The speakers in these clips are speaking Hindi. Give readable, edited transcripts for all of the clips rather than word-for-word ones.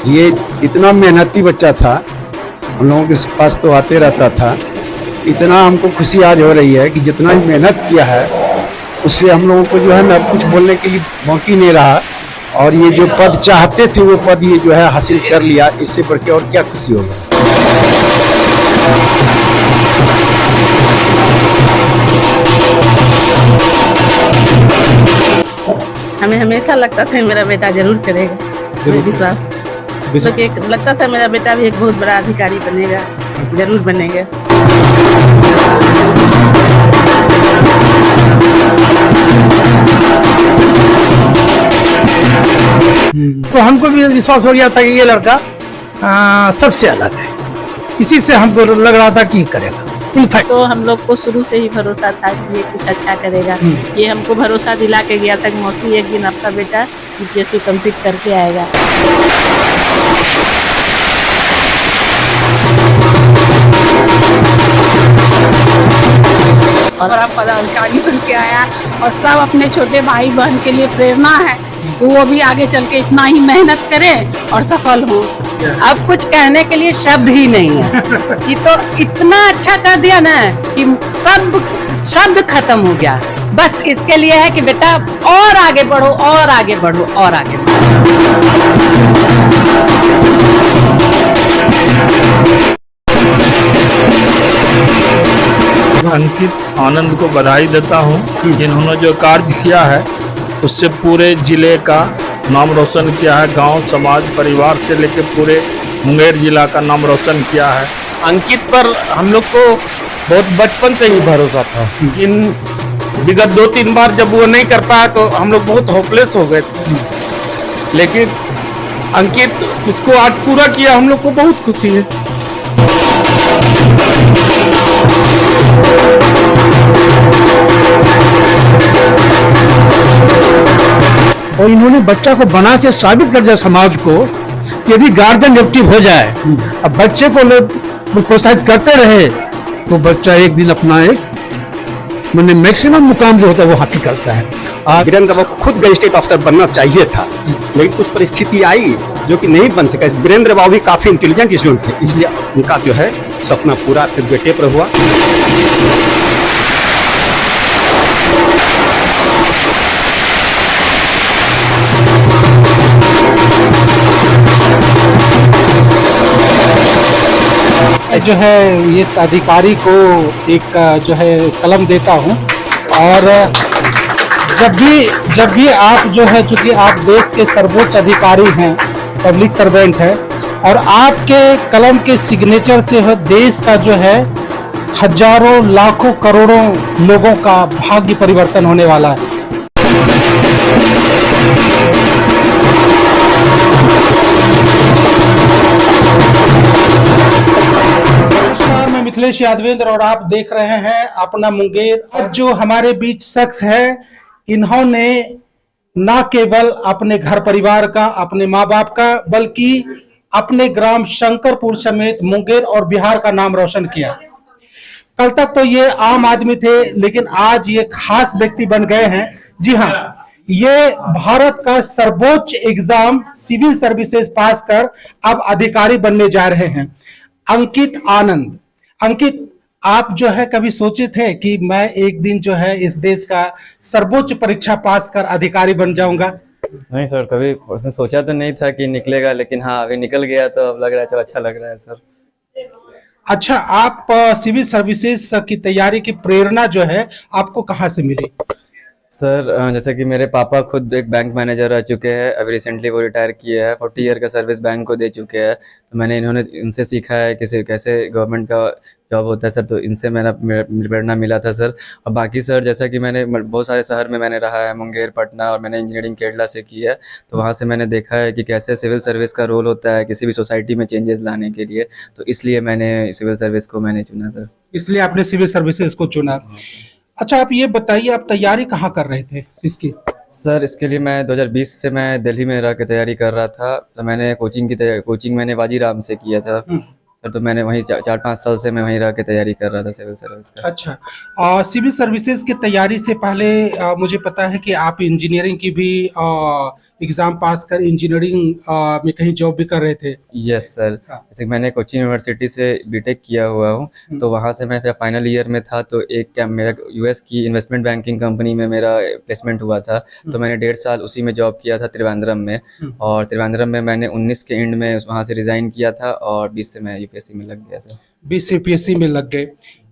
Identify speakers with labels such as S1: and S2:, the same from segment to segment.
S1: ये इतना मेहनती बच्चा था, हम लोगों के पास तो आते रहता था। इतना हमको खुशी आज हो रही है कि जितना भी मेहनत किया है उससे हम लोगों को जो है ना कुछ बोलने के लिए बाकी नहीं रहा। और ये जो पद चाहते थे वो पद ये जो है हासिल कर लिया, इससे बढ़ के और क्या खुशी होगा।
S2: हमें हमेशा लगता था मेरा बेटा जरूर करेगा, मुझे विश्वास लगता था मेरा बेटा भी एक बहुत बड़ा अधिकारी बनेगा, जरूर बनेगा।
S3: तो हमको भी विश्वास हो गया था कि ये लड़का सबसे अलग है, इसी से हमको लग रहा था कि करेगा। इनफैक्ट
S2: तो हम लोग को शुरू से ही भरोसा था कि ये कुछ अच्छा करेगा। ये हमको भरोसा दिला के गया था कि मौसी एक दिन आपका बेटा यूपीएससी कंप्लीट करके आएगा। और अब पदाधिकारी बन के आया और सब अपने छोटे भाई बहन के लिए प्रेरणा है कि वो भी आगे चल के इतना ही मेहनत करें और सफल हो। अब कुछ कहने के लिए शब्द ही नहीं है कि तो इतना अच्छा कर दिया ना कि सब शब्द खत्म हो गया। बस इसके लिए है कि बेटा और आगे बढ़ो और आगे बढ़ो और आगे बढ़ो।
S4: अंकित आनंद को बधाई देता हूँ। जिन्होंने जो कार्य किया है उससे पूरे जिले का नाम रोशन किया है। गांव, समाज, परिवार से लेकर पूरे मुंगेर जिला का नाम रोशन किया है।
S5: अंकित पर हम लोग को बहुत बचपन से ही भरोसा था। इन विगत 2-3 बार जब वो नहीं कर पाया तो हम लोग बहुत होपलेस हो गए थे, लेकिन अंकित उसको आज पूरा किया, हम लोग को बहुत खुशी है।
S3: और इन्होंने बच्चा को बना के साबित कर दिया समाज को कि यदि गार्जियन एक्टिव हो जाए, अब बच्चे को लोग प्रोत्साहित करते रहे तो बच्चा एक दिन अपना एक मैंने मैक्सिमम मुकाम जो होता है वो हासिल करता है।
S1: वीरेंद्र बाबू को खुद गैजेटेड अफसर बनना चाहिए था, लेकिन कुछ परिस्थिति आई जो कि नहीं बन सका। वीरेंद्र बाबू भी काफी इंटेलिजेंट स्टूडेंट थे, इसलिए उनका जो है सपना पूरा फिर बेटे पर हुआ।
S3: जो है ये अधिकारी को एक जो है कलम देता हूँ। और जब भी आप जो है, चूंकि आप देश के सर्वोच्च अधिकारी हैं, पब्लिक सर्वेंट है, और आपके कलम के सिग्नेचर से देश का जो है हजारों लाखों करोड़ों लोगों का भाग्य परिवर्तन होने वाला है। मिथिलेश यादवेंद्र और आप देख रहे हैं अपना मुंगेर। आज जो हमारे बीच शख्स है, इन्होंने न केवल अपने घर परिवार का, अपने माँ बाप का, बल्कि अपने ग्राम शंकरपुर समेत मुंगेर और बिहार का नाम रोशन किया। कल तक तो ये आम आदमी थे, लेकिन आज ये खास व्यक्ति बन गए हैं। जी हाँ, ये भारत का सर्वोच्च एग्जाम सिविल सर्विसेज पास कर अब अधिकारी बनने जा रहे हैं। अंकित आनंद। अंकित, आप जो है कभी सोचे थे कि मैं एक दिन जो है इस देश का सर्वोच्च परीक्षा पास कर अधिकारी बन जाऊंगा?
S6: नहीं सर, कभी उसने सोचा तो नहीं था कि निकलेगा, लेकिन हाँ अभी निकल गया तो अब लग रहा है चलो अच्छा लग रहा है सर।
S3: अच्छा, आप सिविल सर्विसेज की तैयारी की प्रेरणा जो है आपको कहाँ से मिली?
S6: सर जैसे कि मेरे पापा खुद एक बैंक मैनेजर रह चुके हैं, अभी रिसेंटली वो रिटायर किए हैं, 40 ईयर का सर्विस बैंक को दे चुके हैं। तो मैंने इनसे सीखा है कैसे गवर्नमेंट का जॉब होता है सर, तो इनसे मेरा प्रेरणा मिला था सर। और बाकी सर जैसा कि मैंने बहुत सारे शहर में मैंने रहा है, मुंगेर, पटना, और मैंने इंजीनियरिंग केरला से की है, तो वहाँ से मैंने देखा है कि कैसे सिविल सर्विस का रोल होता है किसी भी सोसाइटी में चेंजेस लाने के लिए। तो इसलिए मैंने सिविल सर्विस को मैंने चुना सर।
S3: इसलिए आपने सिविल सर्विसेज को चुना। अच्छा, आप ये बताइए, आप तैयारी कहाँ कर रहे थे इसकी?
S6: सर इसके लिए मैं 2020 से मैं दिल्ली में रह के तैयारी कर रहा था। तो मैंने कोचिंग मैंने वाजीराम से किया था सर, तो मैंने वहीं 4-5 साल से मैं वहीं रह के तैयारी कर रहा था सिविल सर्विस का।
S3: अच्छा, सिविल सर्विसेज की तैयारी से पहले मुझे पता है कि आप इंजीनियरिंग की भी एग्जाम पास कर इंजीनियरिंग में कहीं जॉब भी कर रहे थे।
S6: यस सर,
S3: हाँ।
S6: जैसे कि मैंने कोचिंग यूनिवर्सिटी से बीटेक किया हुआ हूँ, तो वहाँ से मैं फाइनल ईयर में था, तो एक क्या मेरा यूएस की इन्वेस्टमेंट बैंकिंग कंपनी में मेरा प्लेसमेंट हुआ था। तो मैंने 1.5 साल उसी में जॉब किया था त्रिवेंद्रम में, और त्रिवेंद्रम में मैंने 19 के एंड में वहाँ से रिज़ाइन किया था, और 20 से मैं यूपीएससी में लग गया सर।
S3: 20 यूपीएससी में लग गए।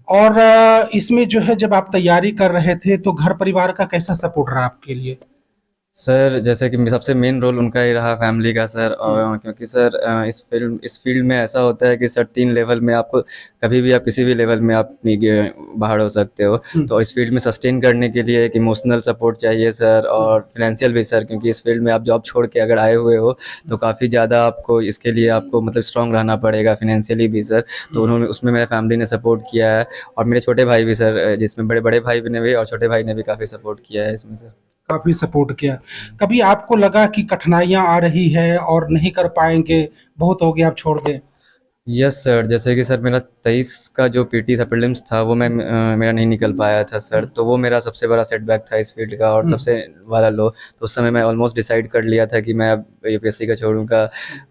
S3: और इसमें जो है जब आप तैयारी कर रहे थे तो घर परिवार का कैसा सपोर्ट रहा आपके लिए?
S6: सर जैसे कि सबसे मेन रोल उनका ही रहा, फैमिली का सर। और क्योंकि सर इस फील्ड में ऐसा होता है कि सर 3 लेवल में आप कभी भी आप किसी भी लेवल में आप बाहर हो सकते हो। तो इस फील्ड में सस्टेन करने के लिए एक इमोशनल सपोर्ट चाहिए सर, और फाइनेंशियल भी सर, क्योंकि इस फील्ड में आप जॉब छोड़ के अगर आए हुए हो तो काफ़ी ज़्यादा आपको इसके लिए आपको मतलब स्ट्रांग रहना पड़ेगा फाइनेंशियली भी सर। तो उन्होंने उसमें मेरे फैमिली ने सपोर्ट किया है, और मेरे छोटे भाई भी सर, जिसमें बड़े भाई ने भी और छोटे भाई ने भी काफ़ी सपोर्ट किया है इसमें सर।
S3: काफी सपोर्ट किया। कभी आपको लगा कि कठिनाइयां आ रही है और नहीं कर पाएंगे, बहुत हो गया आप छोड़ दें?
S6: यस सर, जैसे कि सर मेरा 23 का जो पीटी था, प्रीलिम्स था, वो मेरा नहीं निकल पाया था सर। तो वो मेरा सबसे बड़ा सेटबैक था इस फील्ड का, और सबसे बड़ा लो। तो उस समय मैं ऑलमोस्ट डिसाइड कर लिया था कि मैं अब यूपीएससी का छोड़ूंगा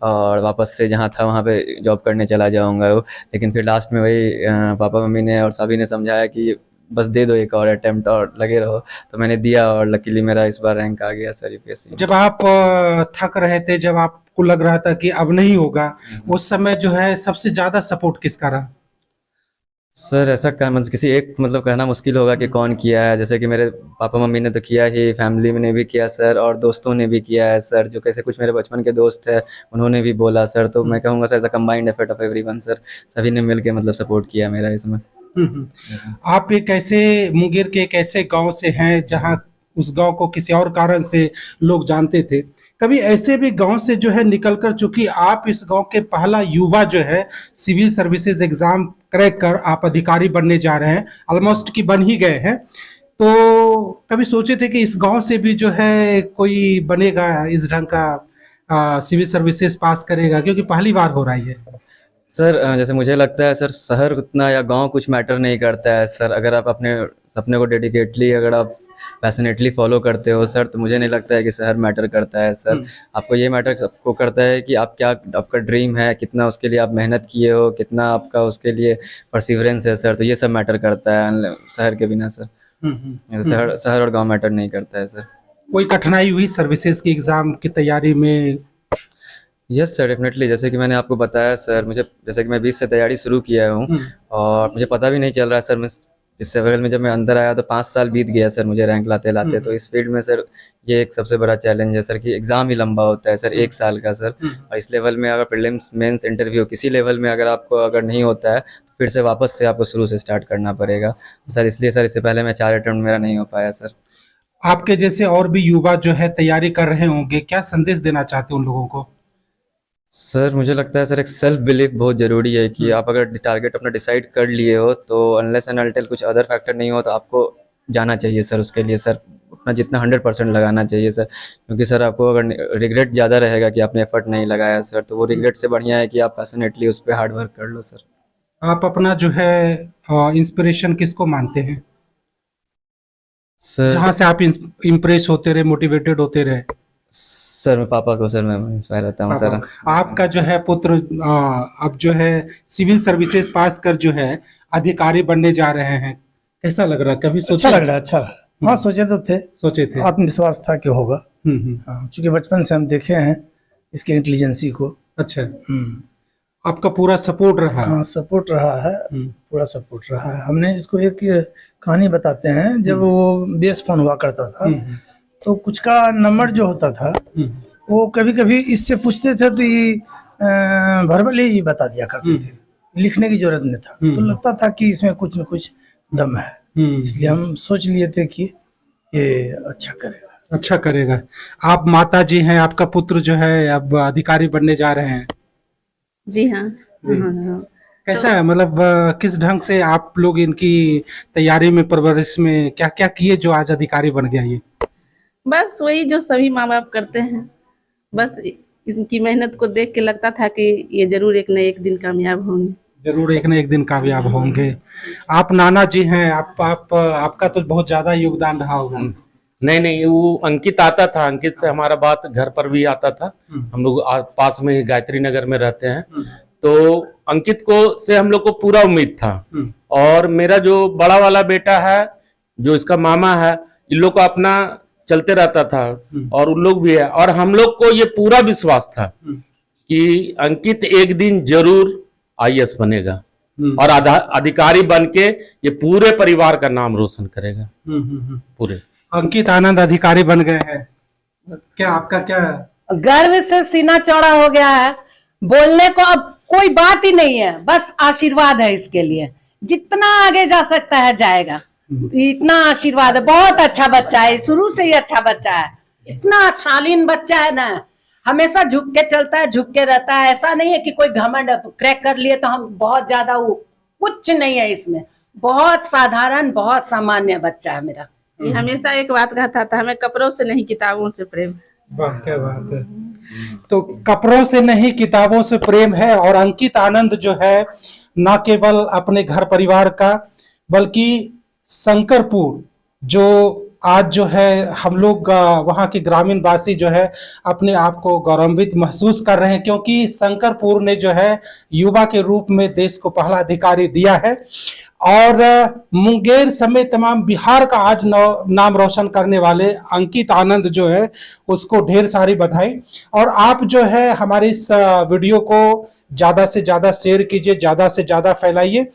S6: और वापस से जहाँ था वहाँ पे जॉब करने चला जाऊँगा। लेकिन फिर लास्ट में वही पापा मम्मी ने और सभी ने समझाया कि बस दे दो एक और अटेम्प्ट और लगे रहो। तो मैंने दिया, और लकीली मेरा इस बार रैंक आ गया सर यूपीएससी।
S3: जब आप थक रहे थे, जब आपको लग रहा था कि अब नहीं होगा, उस समय जो है सबसे ज्यादा सपोर्ट किसका रहा?
S6: सर ऐसा मतलब किसी एक मतलब कहना मुश्किल होगा कि कौन किया है। जैसे कि मेरे पापा मम्मी ने तो किया ही, फैमिली ने भी किया सर, और दोस्तों ने भी किया है सर, जो कैसे कुछ मेरे बचपन के दोस्त हैं उन्होंने भी बोला सर। तो मैं कहूँगा सर ऐसा combined effort of everyone sir, सभी ने मिल के मतलब सपोर्ट किया मेरा इसमें।
S3: आप एक ऐसे मुंगेर के एक ऐसे गांव से हैं जहां उस गांव को किसी और कारण से लोग जानते थे। कभी ऐसे भी गांव से जो है निकलकर, चूंकि आप इस गांव के पहला युवा जो है सिविल सर्विसेज एग्जाम क्रैक कर आप अधिकारी बनने जा रहे हैं, ऑलमोस्ट की बन ही गए हैं, तो कभी सोचे थे कि इस गांव से भी जो है कोई बनेगा, इस ढंग का सिविल सर्विसेज पास करेगा, क्योंकि पहली बार हो रहा है ये?
S6: सर जैसे मुझे लगता है सर, शहर उतना या गांव कुछ मैटर नहीं करता है सर। अगर आप अपने सपने को डेडिकेटली अगर आप पैशनेटली फॉलो करते हो सर, तो मुझे नहीं लगता है कि शहर मैटर करता है सर। आपको ये मैटर आपको करता है कि आप क्या आपका ड्रीम है, कितना उसके लिए आप मेहनत किए हो, कितना आपका उसके लिए परसिवरेंस है सर। तो ये सब मैटर करता है शहर के बिना सर। शहर और गाँव मैटर नहीं करता है सर।
S3: कोई कठिनाई हुई सर्विसेज की एग्जाम की तैयारी में?
S6: Yes sir, definitely. जैसे कि मैंने आपको बताया सर, मुझे जैसे कि मैं 20 से तैयारी शुरू किया हूँ, और मुझे पता भी नहीं चल रहा है सर। मैं इससे बगल में जब मैं अंदर आया तो 5 साल बीत गया सर मुझे रैंक लाते लाते। तो इस फील्ड में सर ये एक सबसे बड़ा चैलेंज है सर, कि एग्ज़ाम ही लंबा होता है सर, 1 साल का सर। और इस लेवल में अगर प्रीलिम्स मेंस इंटरव्यू किसी लेवल में अगर आपको अगर नहीं होता है, तो फिर से वापस से आपको शुरू से स्टार्ट करना पड़ेगा सर। इसलिए सर इससे पहले मैं 4 अटेम्प्ट मेरा नहीं हो पाया सर।
S3: आपके जैसे और भी युवा जो है तैयारी कर रहे होंगे, क्या संदेश देना चाहते हैं उन लोगों को?
S6: सर मुझे लगता है सर एक सेल्फ बिलीफ बहुत ज़रूरी है, कि आप अगर टारगेट अपना डिसाइड कर लिए हो, तो अनलेस एंड अनटिल कुछ अदर फैक्टर नहीं हो, तो आपको जाना चाहिए सर। उसके लिए सर अपना जितना 100% लगाना चाहिए सर। क्योंकि सर आपको अगर रिग्रेट ज़्यादा रहेगा कि आपने एफर्ट नहीं लगाया सर, तो वो रिग्रेट से बढ़िया है कि आप पैशनेटली उस पर हार्ड वर्क कर लो सर।
S3: आप अपना जो है इंस्पिरेशन किसको मानते हैं,
S6: सर
S3: जहां से आप इम्प्रेस होते रहे, मोटिवेटेड होते रहे?
S6: सर मैं पापा को सर मैं इंस्पायर रहता हूँ सर।
S3: आपका जो है पुत्र अब जो है सिविल सर्विसेज पास कर जो है अधिकारी बनने जा रहे हैं, कैसा लग रहा है? कभी सोचा?
S7: अच्छा लग रहा है, अच्छा। हाँ, सोचे थे, आत्मविश्वास था कि होगा। हाँ, क्योंकि बचपन से हम देखे हैं इसके इंटेलिजेंसी को।
S3: अच्छा, आपका पूरा सपोर्ट रहा?
S7: हाँ, सपोर्ट रहा है, पूरा सपोर्ट रहा है। हमने इसको एक कहानी बताते हैं। जब वो बेस फोन हुआ करता था, तो कुछ का नंबर जो होता था वो कभी कभी इससे पूछते थे, तो ये वर्बली ही बता दिया करते थे, लिखने की जरूरत नहीं था। तो लगता था कि इसमें कुछ न कुछ दम है, इसलिए हम सोच लिए थे कि ये अच्छा करेगा।
S3: आप माता जी हैं, आपका पुत्र जो है अब अधिकारी बनने जा रहे हैं।
S2: जी हाँ। हाँ।
S3: कैसा है, मतलब किस ढंग से आप लोग इनकी तैयारी में, परवरिश में क्या क्या किए जो आज अधिकारी बन गया ये?
S2: बस वही जो सभी माँ बाप करते हैं, बस इनकी मेहनत को देख के लगता था कि ये जरूर एक न एक दिन कामयाब होंगे।
S3: जरूर एक न एक दिन कामयाब होंगे। आप नाना जी हैं, आपका तो बहुत ज्यादा योगदान रहा होगा।
S5: नहीं नहीं, वो अंकित आता था, अंकित से हमारा बात घर पर भी आता था। हम लोग पास में ही गायत्री नगर में रहते हैं, तो अंकित को से हम लोग को पूरा उम्मीद था। और मेरा जो बड़ा वाला बेटा है, जो इसका मामा है, इन लोग को अपना चलते रहता था, और उन लोग भी है, और हम लोग को ये पूरा विश्वास था कि अंकित एक दिन जरूर IAS बनेगा और अधिकारी बन के ये पूरे परिवार का नाम रोशन करेगा। पूरे
S3: अंकित आनंद अधिकारी बन गए हैं, क्या आपका क्या
S2: गर्व से सीना चौड़ा हो गया है, बोलने को अब कोई बात ही नहीं है, बस आशीर्वाद है इसके लिए, जितना आगे जा सकता है जाएगा, इतना आशीर्वाद है। बहुत अच्छा बच्चा है, शुरू से ही अच्छा बच्चा है, इतना शालीन बच्चा है ना, हमेशा झुक के चलता है, झुक के रहता है, ऐसा नहीं है कि कोई घमंड क्रैक कर लिए तो हम बहुत ज्यादा, वो कुछ नहीं है इसमें, बहुत साधारण बहुत सामान्य बच्चा है मेरा।
S8: ये हमेशा एक बात कहता था, हमें कपड़ों से नहीं किताबों से प्रेम।
S3: वाह क्या बात है। तो कपड़ों से नहीं किताबों से प्रेम है, और अंकित आनंद जो है न केवल अपने घर परिवार का, बल्कि शंकरपुर जो आज जो है हम लोग वहाँ के ग्रामीण वासी जो है अपने आप को गौरवान्वित महसूस कर रहे हैं, क्योंकि शंकरपुर ने जो है युवा के रूप में देश को पहला अधिकारी दिया है, और मुंगेर समेत तमाम बिहार का आज नाम रोशन करने वाले अंकित आनंद जो है उसको ढेर सारी बधाई। और आप जो है हमारे इस वीडियो को ज्यादा से ज्यादा शेयर कीजिए, ज्यादा से ज्यादा फैलाइए।